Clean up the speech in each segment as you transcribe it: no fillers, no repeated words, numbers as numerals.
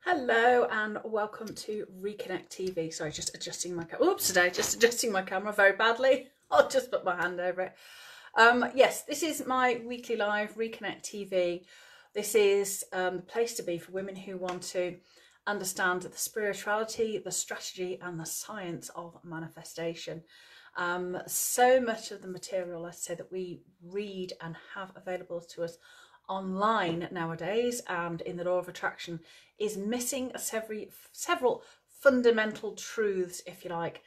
Hello and welcome to Reconnect TV. Sorry, just adjusting my camera. Oops, today just adjusting my camera very badly. I'll just put my hand over it. Yes, this is my weekly live Reconnect TV. This is the place to be for women who want to understand the spirituality, the strategy and the science of manifestation. So much of the material, let's say, that we read and have available to us online nowadays and in the law of attraction is missing several fundamental truths, if you like.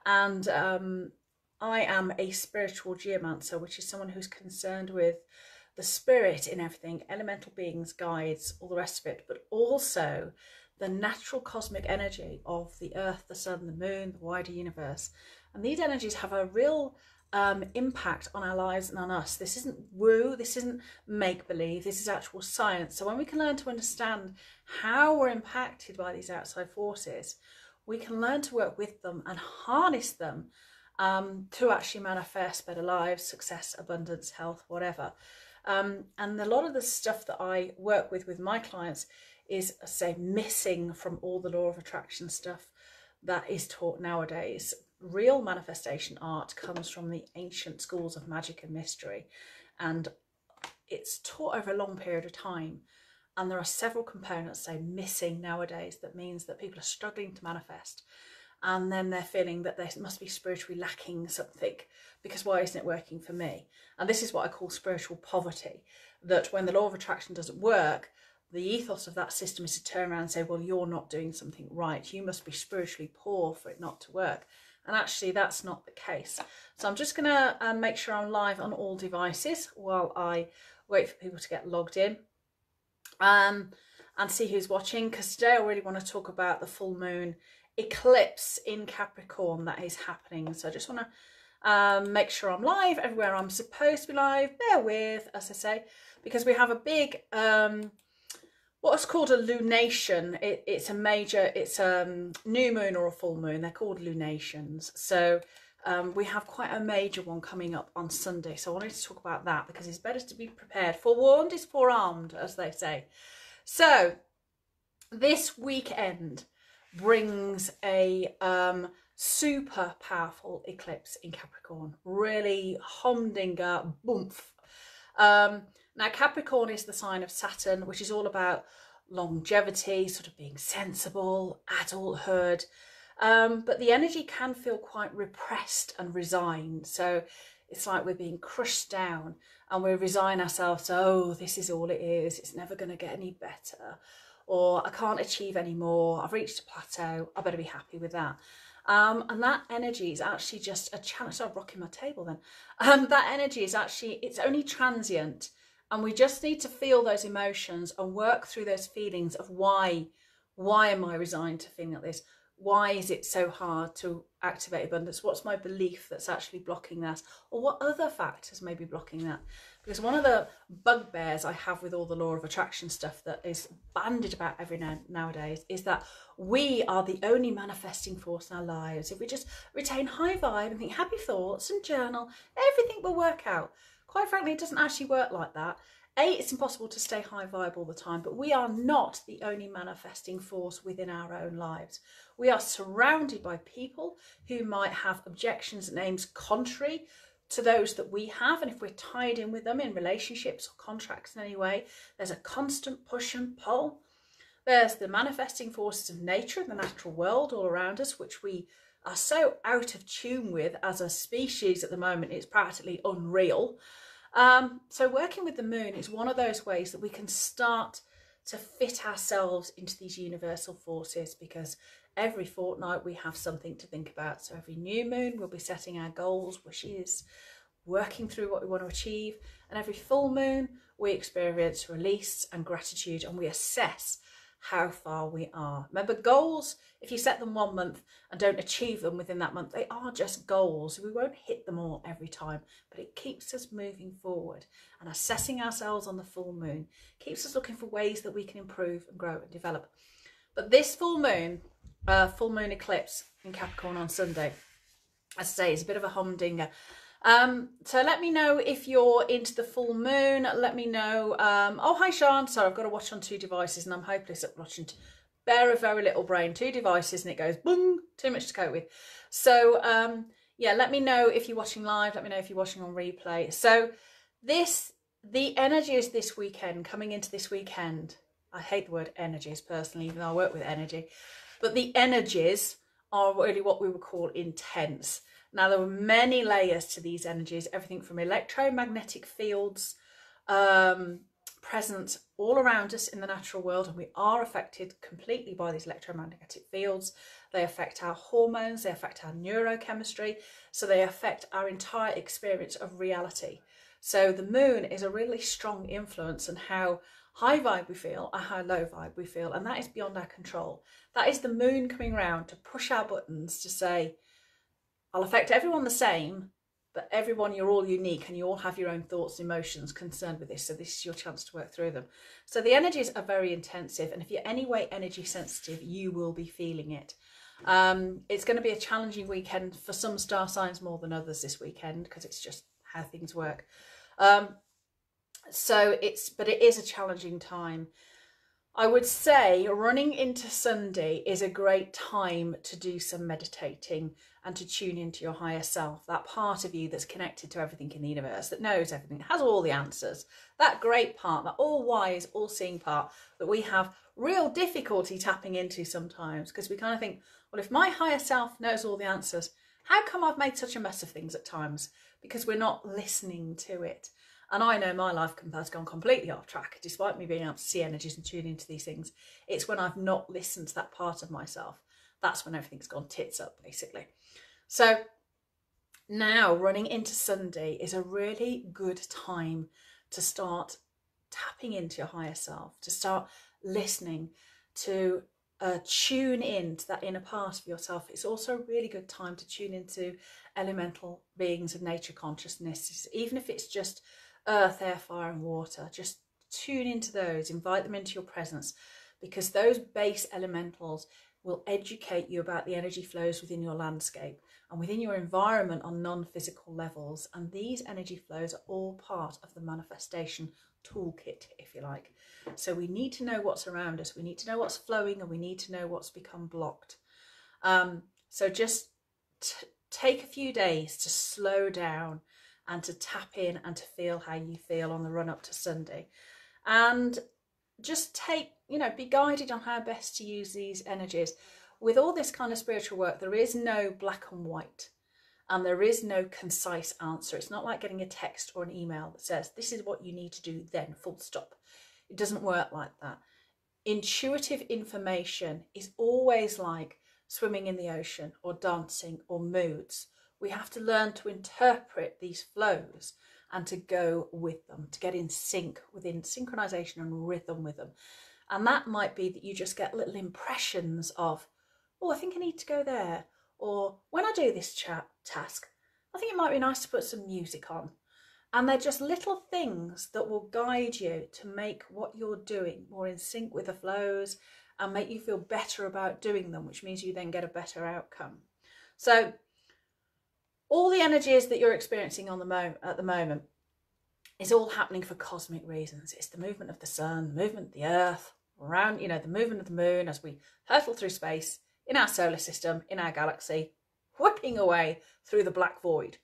And I am a spiritual geomancer, which is someone who's concerned with the spirit in everything, elemental beings, guides, all the rest of it, but also the natural cosmic energy of the earth, the sun, the moon, the wider universe. And these energies have a real impact on our lives and on us. This isn't woo, this isn't make-believe, this is actual science. So when we can learn to understand how we're impacted by these outside forces, we can learn to work with them and harness them to actually manifest better lives, success, abundance, health, whatever. And a lot of the stuff that I work with my clients is, say, missing from all the law of attraction stuff that is taught nowadays. Real manifestation art comes from the ancient schools of magic and mystery, and it's taught over a long period of time, and there are several components, say, missing nowadays. That means that people are struggling to manifest, and then they're feeling that they must be spiritually lacking something, because why isn't it working for me? And this is what I call spiritual poverty, that when the law of attraction doesn't work, the ethos of that system is to turn around and say, well, you're not doing something right, you must be spiritually poor for it not to work. And actually that's not the case. So I'm just going to make sure I'm live on all devices while I wait for people to get logged in and see who's watching, because today I really want to talk about the full moon eclipse in Capricorn that is happening. So I just want to make sure I'm live everywhere I'm supposed to be live. Bear with, as I say, because we have a big what's called a lunation. It's a major, it's a new moon or a full moon. They're called lunations. So we have quite a major one coming up on Sunday. So I wanted to talk about that because it's better to be prepared. Forewarned is forearmed, as they say. So this weekend brings a super powerful eclipse in Capricorn. Really humdinger, boomf. Now, Capricorn is the sign of Saturn, which is all about longevity, sort of being sensible, adulthood. But the energy can feel quite repressed and resigned. So it's like we're being crushed down and we resign ourselves to, oh, this is all it is. It's never going to get any better. Or I can't achieve any more. I've reached a plateau. I better be happy with that. And that energy is actually just a challenge. I'm rocking my table then. That energy is actually, it's only transient. And we just need to feel those emotions and work through those feelings of why am I resigned to feeling like this? Why is it so hard to activate abundance? What's my belief that's actually blocking that? Or what other factors may be blocking that? Because one of the bugbears I have with all the law of attraction stuff that is bandied about every nowadays is that we are the only manifesting force in our lives. If we just retain high vibe and think happy thoughts and journal, everything will work out. Quite frankly, it doesn't actually work like that. It's impossible to stay high vibe all the time, but we are not the only manifesting force within our own lives. We are surrounded by people who might have objections and aims contrary to those that we have, and if we're tied in with them in relationships or contracts in any way, there's a constant push and pull. There's the manifesting forces of nature and the natural world all around us, which we are so out of tune with as a species at the moment, it's practically unreal. So working with the moon is one of those ways that we can start to fit ourselves into these universal forces, because every fortnight we have something to think about. So every new moon we'll be setting our goals, wishes, working through what we want to achieve, and every full moon we experience release and gratitude, and we assess how far we are. Remember, goals, if you set them 1 month and don't achieve them within that month, they are just goals. We won't hit them all every time, but it keeps us moving forward, and assessing ourselves on the full moon keeps us looking for ways that we can improve and grow and develop. But this full moon eclipse in Capricorn on Sunday, as I say, is a bit of a humdinger. So let me know if you're into the full moon. Let me know. Oh, hi, Sean. Sorry, I've got to watch on two devices and I'm hopeless at watching bear of very little brain, 2 devices, and it goes boom, too much to cope with. So yeah, let me know if you're watching live, let me know if you're watching on replay. So the energies this weekend, coming into this weekend, I hate the word energies personally, even though I work with energy, but the energies are really what we would call intense. Now, there were many layers to these energies, everything from electromagnetic fields present all around us in the natural world, and we are affected completely by these electromagnetic fields. They affect our hormones, they affect our neurochemistry, so they affect our entire experience of reality. So the moon is a really strong influence on how high vibe we feel or how low vibe we feel, and that is beyond our control. That is the moon coming around to push our buttons to say, I'll affect everyone the same, but everyone, you're all unique and you all have your own thoughts and emotions concerned with this, so this is your chance to work through them. So the energies are very intensive, and if you're any way energy sensitive, you will be feeling it. It's going to be a challenging weekend for some star signs more than others this weekend, because it's just how things work. But it is a challenging time. I would say running into Sunday is a great time to do some meditating and to tune into your higher self, that part of you that's connected to everything in the universe, that knows everything, has all the answers, that great part, that all-wise, all-seeing part that we have real difficulty tapping into sometimes, because we kind of think, well, if my higher self knows all the answers, how come I've made such a mess of things at times? Because we're not listening to it. And I know my life has gone completely off track, despite me being able to see energies and tune into these things. It's when I've not listened to that part of myself. That's when everything's gone tits up, basically. So now running into Sunday is a really good time to start tapping into your higher self, to start listening, to tune in to that inner part of yourself. It's also a really good time to tune into elemental beings of nature consciousness, even if it's just earth, air, fire and water. Just tune into those, invite them into your presence, because those base elementals will educate you about the energy flows within your landscape and within your environment on non-physical levels. And these energy flows are all part of the manifestation toolkit, if you like. So we need to know what's around us, we need to know what's flowing, and we need to know what's become blocked. So just take a few days to slow down and to tap in and to feel how you feel on the run up to Sunday, and just be guided on how best to use these energies. With all this kind of spiritual work, there is no black and white, and there is no concise answer. It's not like getting a text or an email that says, this is what you need to do then, full stop. It doesn't work like that. Intuitive information is always like swimming in the ocean or dancing or moods. We have to learn to interpret these flows and to go with them, to get in sync, within synchronization and rhythm with them. And that might be that you just get little impressions of, oh, I think I need to go there. Or when I do this task, I think it might be nice to put some music on. And they're just little things that will guide you to make what you're doing more in sync with the flows and make you feel better about doing them, which means you then get a better outcome. So all the energies that you're experiencing at the moment is all happening for cosmic reasons. It's the movement of the sun, the movement of the earth, around, the movement of the moon as we hurtle through space, in our solar system, in our galaxy, whipping away through the black void.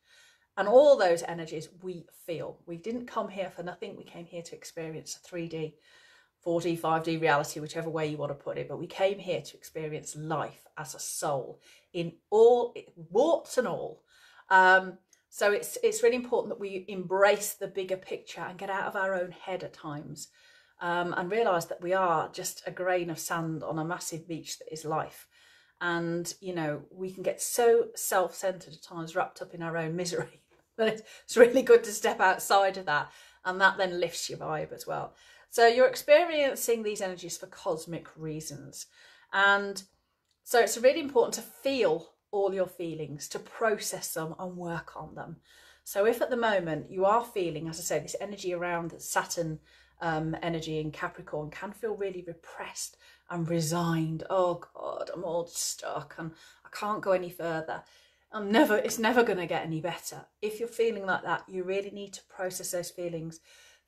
And all those energies we feel. We didn't come here for nothing. We came here to experience 3D, 4D, 5D reality, whichever way you want to put it. But we came here to experience life as a soul in all, warts and all. So it's really important that we embrace the bigger picture and get out of our own head at times, and realise that we are just a grain of sand on a massive beach that is life. And, we can get so self-centered at times, wrapped up in our own misery. But it's really good to step outside of that, and that then lifts your vibe as well. So you're experiencing these energies for cosmic reasons. And so it's really important to feel all your feelings, to process them and work on them. So if at the moment you are feeling, as I say, this energy around Saturn energy in Capricorn can feel really repressed and resigned. Oh God, I'm all stuck and I can't go any further. It's never going to get any better. If you're feeling like that, you really need to process those feelings,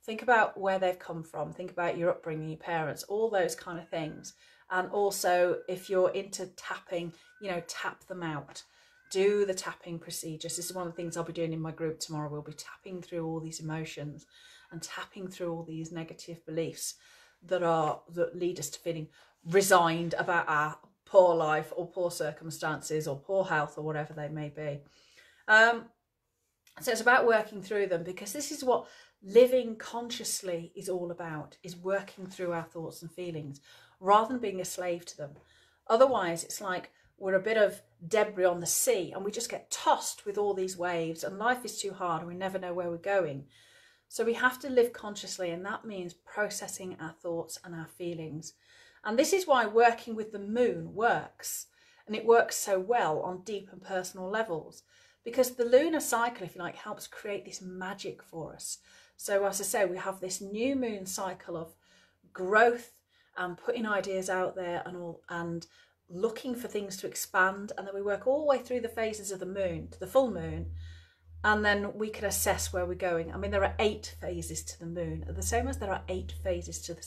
think about where they've come from, think about your upbringing, your parents, all those kind of things. And also, if you're into tapping, you know, tap them out. Do the tapping procedures. This is one of the things I'll be doing in my group tomorrow. We'll be tapping through all these emotions and tapping through all these negative beliefs that lead us to feeling resigned about our poor life or poor circumstances or poor health or whatever they may be. So it's about working through them, because this is what living consciously is all about, is working through our thoughts and feelings rather than being a slave to them. Otherwise, it's like we're a bit of debris on the sea and we just get tossed with all these waves, and life is too hard and we never know where we're going. So we have to live consciously, and that means processing our thoughts and our feelings. And this is why working with the moon works, and it works so well on deep and personal levels, because the lunar cycle, if you like, helps create this magic for us. So as I say, we have this new moon cycle of growth and putting ideas out there and looking for things to expand, and then we work all the way through the phases of the moon to the full moon, and then we can assess where we're going. I mean, there are 8 phases to the moon, the same as there are 8 phases to the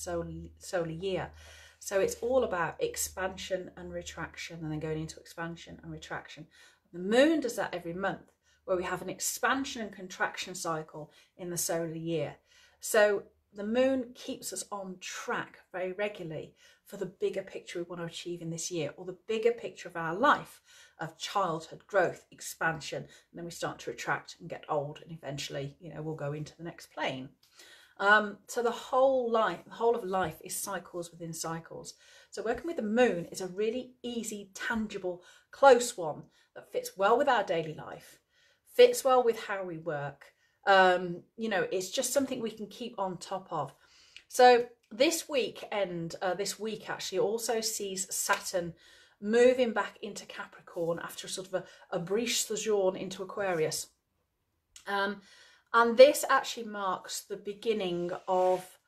solar year. So it's all about expansion and retraction, and then going into expansion and retraction. The moon does that every month, where we have an expansion and contraction cycle in the solar year. So the moon keeps us on track very regularly for the bigger picture we want to achieve in this year, or the bigger picture of our life, of childhood, growth, expansion, and then we start to retract and get old, and eventually, you know, we'll go into the next plane. So the whole of life is cycles within cycles. So working with the moon is a really easy, tangible, close one that fits well with our daily life, fits well with how we work. You know, it's just something we can keep on top of. So this week actually also sees Saturn moving back into Capricorn after sort of a brief sojourn into Aquarius. And this actually marks the beginning of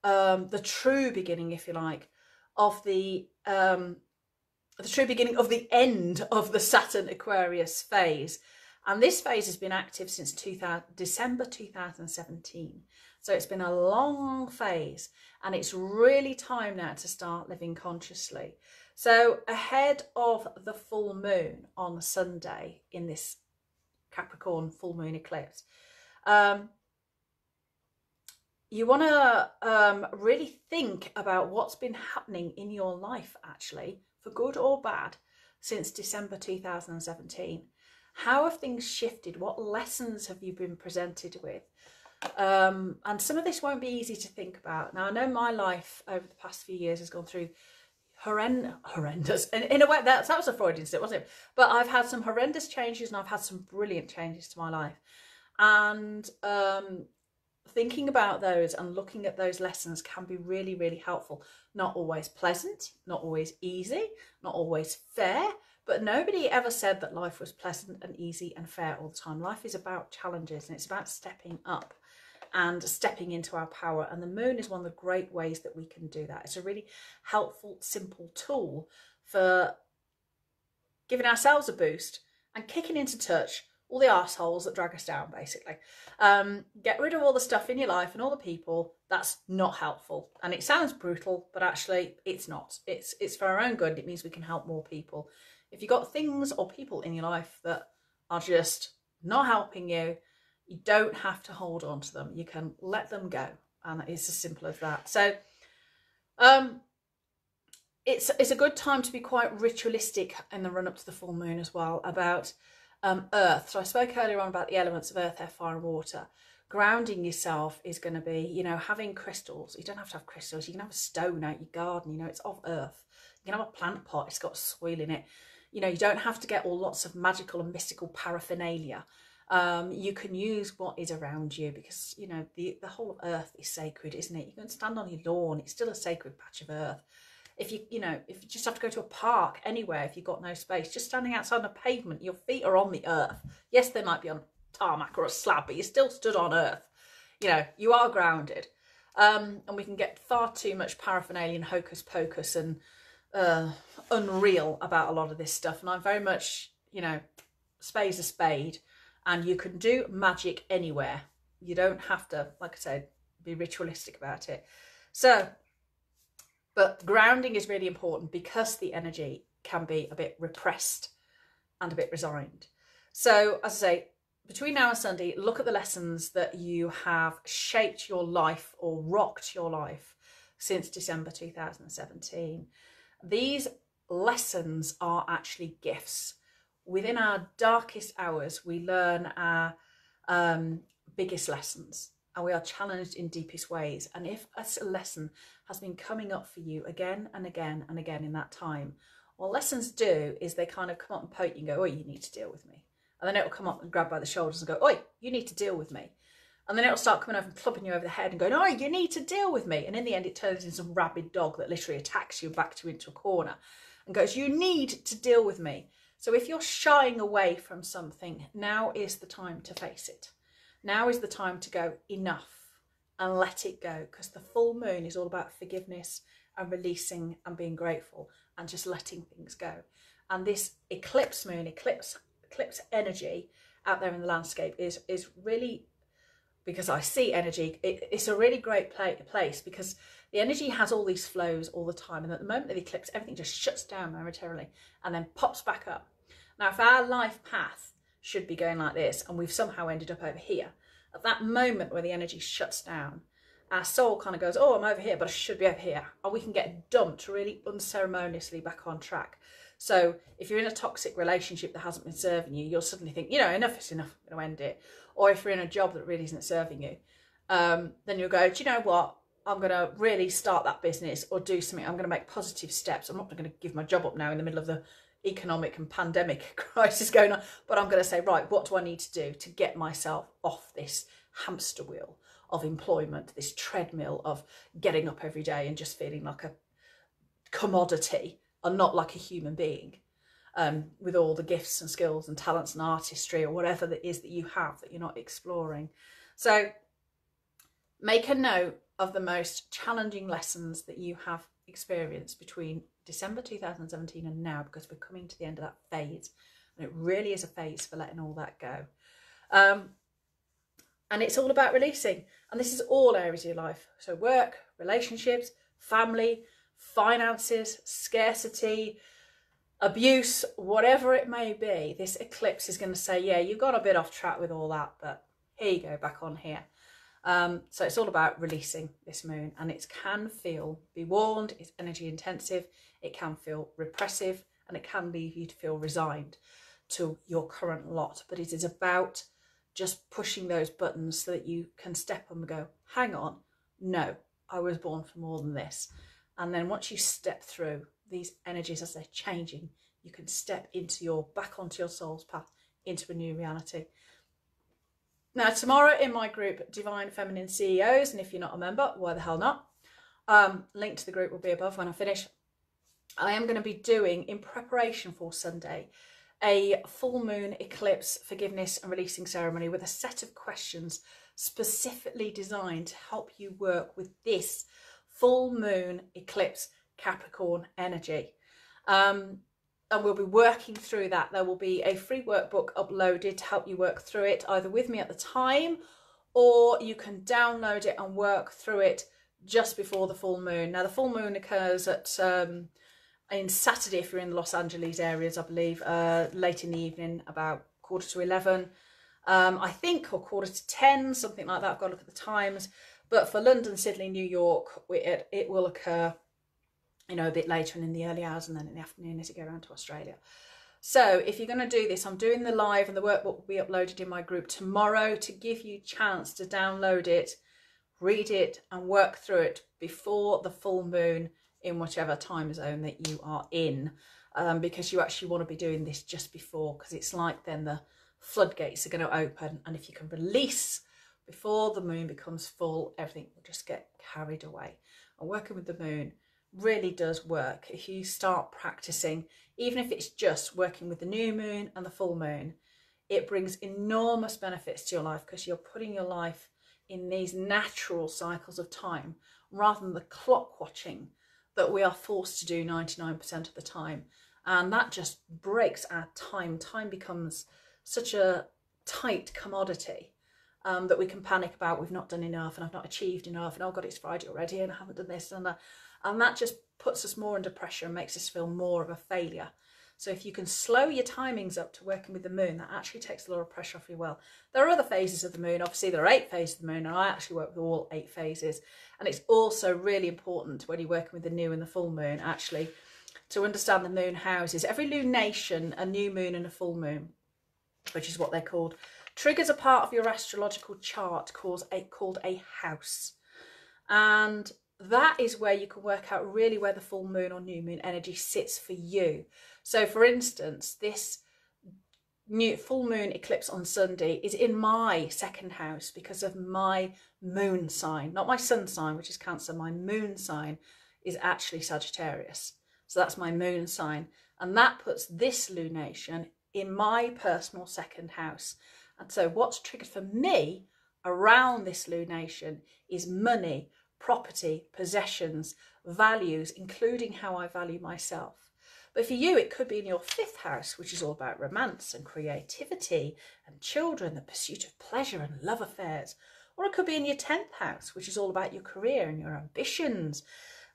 the true beginning, if you like, of the true beginning of the end of the Saturn Aquarius phase. And this phase has been active since December 2017. So it's been a long phase, and it's really time now to start living consciously. So ahead of the full moon on Sunday in this Capricorn full moon eclipse, you want to really think about what's been happening in your life, actually, for good or bad, since December 2017. How have things shifted? What lessons have you been presented with? And some of this won't be easy to think about. Now, I know my life over the past few years has gone through horrendous, in a way, that was a Freudian slip, wasn't it? But I've had some horrendous changes, and I've had some brilliant changes to my life. And thinking about those and looking at those lessons can be really, really helpful. Not always pleasant, not always easy, not always fair, but nobody ever said that life was pleasant and easy and fair all the time. Life is about challenges, and it's about stepping up and stepping into our power. And the moon is one of the great ways that we can do that. It's a really helpful, simple tool for giving ourselves a boost and kicking into touch all the arseholes that drag us down, basically. Get rid of all the stuff in your life and all the people that's not helpful. And it sounds brutal, but actually it's not. It's for our own good. It means we can help more people. If you've got things or people in your life that are just not helping you, you don't have to hold on to them. You can let them go. And it's as simple as that. So it's a good time to be quite ritualistic in the run up to the full moon as well, about earth. So I spoke earlier on about the elements of earth, air, fire and water. Grounding yourself is going to be, you know, having crystals. You don't have to have crystals. You can have a stone out your garden, you know, it's of earth. You can have a plant pot, it's got soil in it. You know, you don't have to get all lots of magical and mystical paraphernalia. You can use what is around you, because, you know, the whole of earth is sacred, isn't it? You can stand on your lawn, it's still a sacred patch of earth. If you just have to go to a park anywhere, if you've got no space, just standing outside on a pavement, your feet are on the earth. Yes, they might be on tarmac or a slab, but you're still stood on earth. You know, you are grounded. And we can get far too much paraphernalia and hocus pocus and unreal about a lot of this stuff. And I'm very much, you know, spade's a spade, and you can do magic anywhere. You don't have to, like I said, be ritualistic about it. So, but grounding is really important because the energy can be a bit repressed and a bit resigned. So, as I say, between now and Sunday, look at the lessons that you have shaped your life or rocked your life since December 2017. These lessons are actually gifts. Within our darkest hours, we learn our biggest lessons, and we are challenged in deepest ways. And if a lesson has been coming up for you again and again and again in that time, what lessons do is they kind of come up and poke you and go, oh, you need to deal with me. And then it'll come up and grab by the shoulders and go, oi, you need to deal with me. And then it'll start coming over and clubbing you over the head and going, oh, you need to deal with me. And in the end, it turns into some rabid dog that literally attacks you and backs you into a corner and goes, you need to deal with me. So if you're shying away from something, now is the time to face it. Now is the time to go, enough, and let it go. Because the full moon is all about forgiveness and releasing and being grateful and just letting things go. And this eclipse moon, eclipse energy out there in the landscape is really, because I see energy, it's a really great place because the energy has all these flows all the time. And at the moment of the eclipse, everything just shuts down momentarily and then pops back up. Now, if our life path should be going like this and we've somehow ended up over here, at that moment where the energy shuts down, our soul kind of goes, oh, I'm over here, but I should be over here. And we can get dumped really unceremoniously back on track. So if you're in a toxic relationship that hasn't been serving you, you'll suddenly think, you know, enough is enough, I'm going to end it. Or if you're in a job that really isn't serving you, then you'll go, do you know what? I'm going to really start that business or do something. I'm going to make positive steps. I'm not going to give my job up now in the middle of the economic and pandemic crisis going on, but I'm going to say, right, what do I need to do to get myself off this hamster wheel of employment, this treadmill of getting up every day and just feeling like a commodity and not like a human being, with all the gifts and skills and talents and artistry or whatever that is that you have that you're not exploring. So make a note of the most challenging lessons that you have experienced between December 2017 and now, because we're coming to the end of that phase, and it really is a phase for letting all that go. And it's all about releasing, and this is all areas of your life. So work, relationships, family, finances, scarcity, abuse, whatever it may be. This eclipse is going to say, yeah, you've gone a bit off track with all that, but here you go, back on here. So it's all about releasing this moon, and it can feel, be warned, it's energy intensive, it can feel repressive, and it can leave you to feel resigned to your current lot. But it is about just pushing those buttons so that you can step up and go, hang on, no, I was born for more than this. And then once you step through these energies as they're changing, you can step into back onto your soul's path, into a new reality. Now, tomorrow in my group, Divine Feminine CEOs, and if you're not a member, why the hell not? Link to the group will be above when I finish. I am going to be doing, in preparation for Sunday, a full moon eclipse forgiveness and releasing ceremony with a set of questions specifically designed to help you work with this full moon eclipse Capricorn energy. And we'll be working through that. There will be a free workbook uploaded to help you work through it, either with me at the time, or you can download it and work through it just before the full moon. Now, the full moon occurs at in Saturday, if you're in the Los Angeles areas, I believe, late in the evening, about 11:15, I think, or 10:15, something like that. I've got to look at the times. But for London, Sydney, New York, it will occur, you know, a bit later and in the early hours and then in the afternoon as you go around to Australia. So if you're going to do this, I'm doing the live, and the workbook will be uploaded in my group tomorrow to give you a chance to download it, read it and work through it before the full moon in whichever time zone that you are in, because you actually want to be doing this just before, because it's like then the floodgates are going to open, and if you can release before the moon becomes full, everything will just get carried away. And working with the moon really does work. If you start practicing, even if it's just working with the new moon and the full moon, it brings enormous benefits to your life, because you're putting your life in these natural cycles of time rather than the clock watching that we are forced to do 99% of the time. And that just breaks our time. Time becomes such a tight commodity that we can panic about. We've not done enough, and I've not achieved enough, and oh God, it's Friday already and I haven't done this and that. And that just puts us more under pressure and makes us feel more of a failure. So if you can slow your timings up to working with the moon, that actually takes a lot of pressure off your will. There are other phases of the moon. Obviously, there are 8 phases of the moon, and I actually work with all 8 phases. And it's also really important when you're working with the new and the full moon, actually, to understand the moon houses. Every lunation, a new moon and a full moon, which is what they're called, triggers a part of your astrological chart called a house. And that is where you can work out really where the full moon or new moon energy sits for you. So for instance, this new full moon eclipse on Sunday is in my 2nd house because of my moon sign, not my sun sign, which is Cancer. My moon sign is actually Sagittarius. So that's my moon sign. And that puts this lunation in my personal 2nd house. And so what's triggered for me around this lunation is money, property, possessions, values, including how I value myself. But for you, it could be in your 5th house, which is all about romance and creativity and children, the pursuit of pleasure and love affairs. Or it could be in your 10th house, which is all about your career and your ambitions,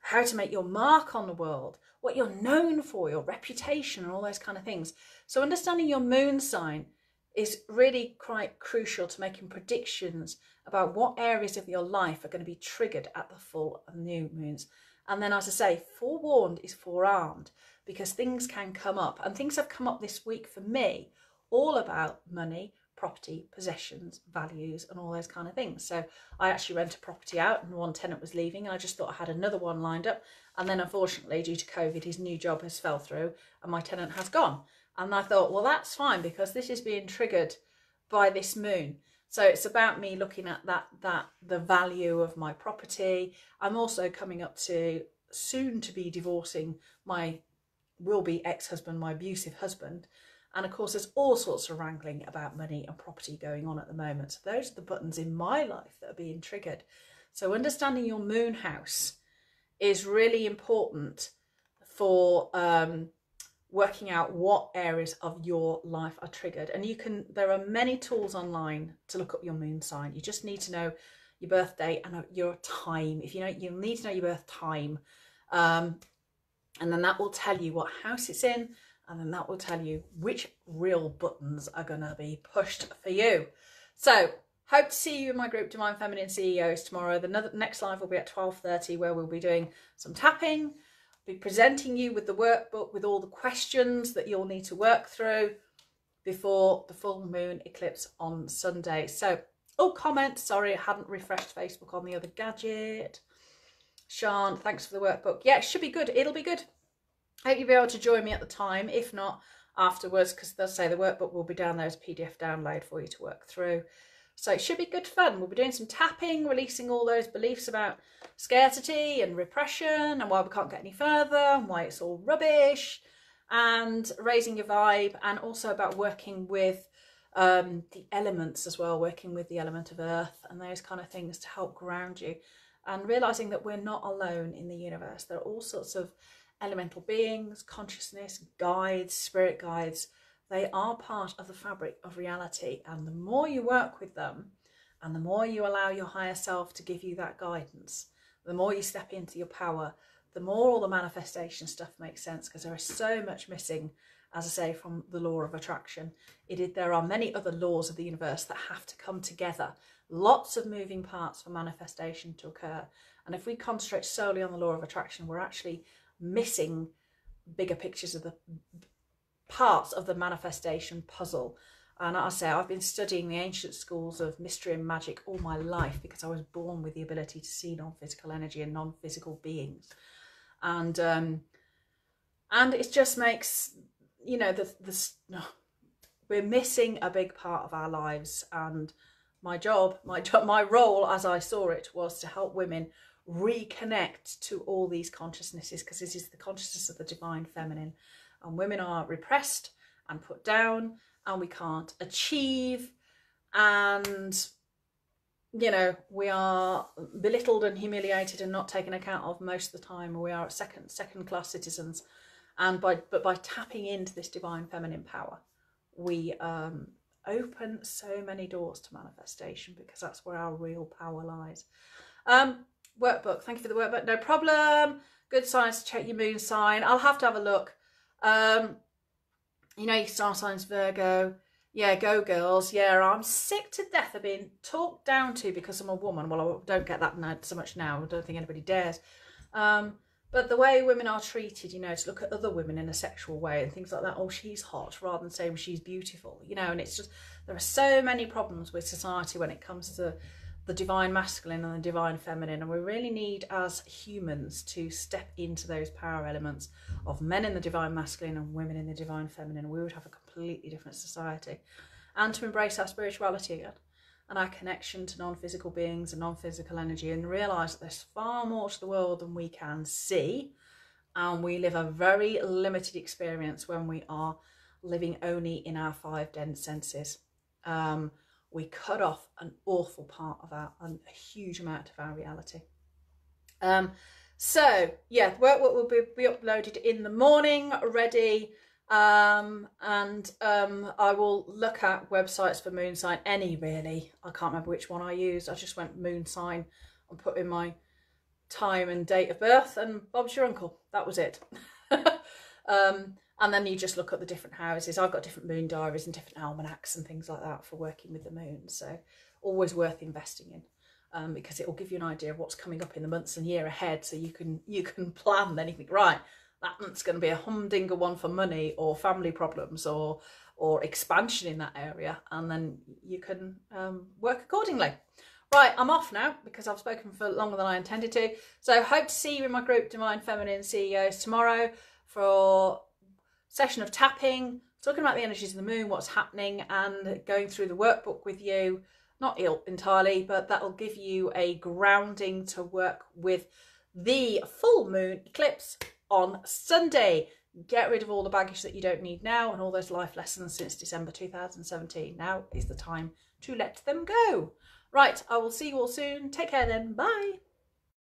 how to make your mark on the world, what you're known for, your reputation and all those kind of things. So understanding your moon sign is really quite crucial to making predictions about what areas of your life are going to be triggered at the full and new moons. And then, as I say, forewarned is forearmed, because things can come up, and things have come up this week for me, all about money, property, possessions, values, and all those kind of things. So I actually rent a property out, and one tenant was leaving, and I just thought I had another one lined up. And then unfortunately, due to COVID, his new job has fell through and my tenant has gone. And I thought, well, that's fine, because this is being triggered by this moon. So it's about me looking at the value of my property. I'm also coming up to soon to be divorcing my will-be ex-husband, my abusive husband. And of course, there's all sorts of wrangling about money and property going on at the moment. So those are the buttons in my life that are being triggered. So understanding your moon house is really important for working out what areas of your life are triggered. And there are many tools online to look up your moon sign. You just need to know your birth date and your time. If you know, you'll need to know your birth time. And then that will tell you what house it's in. And then that will tell you which real buttons are going to be pushed for you. So hope to see you in my group Divine Feminine CEOs tomorrow. The next live will be at 12:30, where we'll be doing some tapping, be presenting you with the workbook with all the questions that you'll need to work through before the full moon eclipse on Sunday. So, comment, sorry, I hadn't refreshed Facebook on the other gadget. Sean, thanks for the workbook. Yeah, it should be good. It'll be good. I hope you'll be able to join me at the time, if not afterwards, because they'll say the workbook will be down there as PDF download for you to work through. So it should be good fun. We'll be doing some tapping, releasing all those beliefs about scarcity and repression and why we can't get any further and why it's all rubbish, and raising your vibe, and also about working with the elements as well, working with the element of earth and those kind of things to help ground you, and realising that we're not alone in the universe. There are all sorts of elemental beings, consciousness, guides, spirit guides. They are part of the fabric of reality, and the more you work with them and the more you allow your higher self to give you that guidance, the more you step into your power, the more all the manifestation stuff makes sense, because there is so much missing, as I say, from the law of attraction. There are many other laws of the universe that have to come together, lots of moving parts for manifestation to occur. And if we concentrate solely on the law of attraction, we're actually missing bigger pictures of the parts of the manifestation puzzle. And as I say, I've been studying the ancient schools of mystery and magic all my life, because I was born with the ability to see non-physical energy and non-physical beings. And it just makes, you know, we're missing a big part of our lives. And my role, as I saw it, was to help women reconnect to all these consciousnesses, because this is the consciousness of the divine feminine. And women are repressed and put down, and we can't achieve, and, you know, we are belittled and humiliated and not taken account of most of the time. We are second class citizens. And by tapping into this divine feminine power, we open so many doors to manifestation, because that's where our real power lies. Workbook, thank you for the workbook, no problem. Good signs to check your moon sign. I'll have to have a look. You know, your star sign's Virgo. Yeah, go girls. Yeah, I'm sick to death of being talked down to because I'm a woman. Well, I don't get that so much now. I don't think anybody dares. But the way women are treated, you know, to look at other women in a sexual way and things like that. Oh, she's hot, rather than saying she's beautiful, you know. And it's just, there are so many problems with society when it comes to the divine masculine and the divine feminine, and we really need, as humans, to step into those power elements of men in the divine masculine and women in the divine feminine. We would have a completely different society, and to embrace our spirituality again and our connection to non-physical beings and non-physical energy, and realise that there's far more to the world than we can see, and we live a very limited experience when we are living only in our 5 dense senses. We cut off an awful part of a huge amount of our reality. So yeah, work will be uploaded in the morning, ready, and I will look at websites for moon sign, any really. I can't remember which one I used. I just went moon sign and put in my time and date of birth, and Bob's your uncle. That was it. And then you just look at the different houses. I've got different moon diaries and different almanacs and things like that for working with the moon. So always worth investing in, because it will give you an idea of what's coming up in the months and year ahead. So you can plan then. You think, right, that month's going to be a humdinger one for money or family problems or expansion in that area. And then you can work accordingly. Right, I'm off now because I've spoken for longer than I intended to. So hope to see you in my group, Divine Feminine CEOs, tomorrow for session of tapping, talking about the energies of the moon, what's happening, and going through the workbook with you. Not ill entirely, but that'll give you a grounding to work with the full moon eclipse on Sunday. Get rid of all the baggage that you don't need now and all those life lessons since December 2017. Now is the time to let them go. Right, I will see you all soon. Take care then. Bye.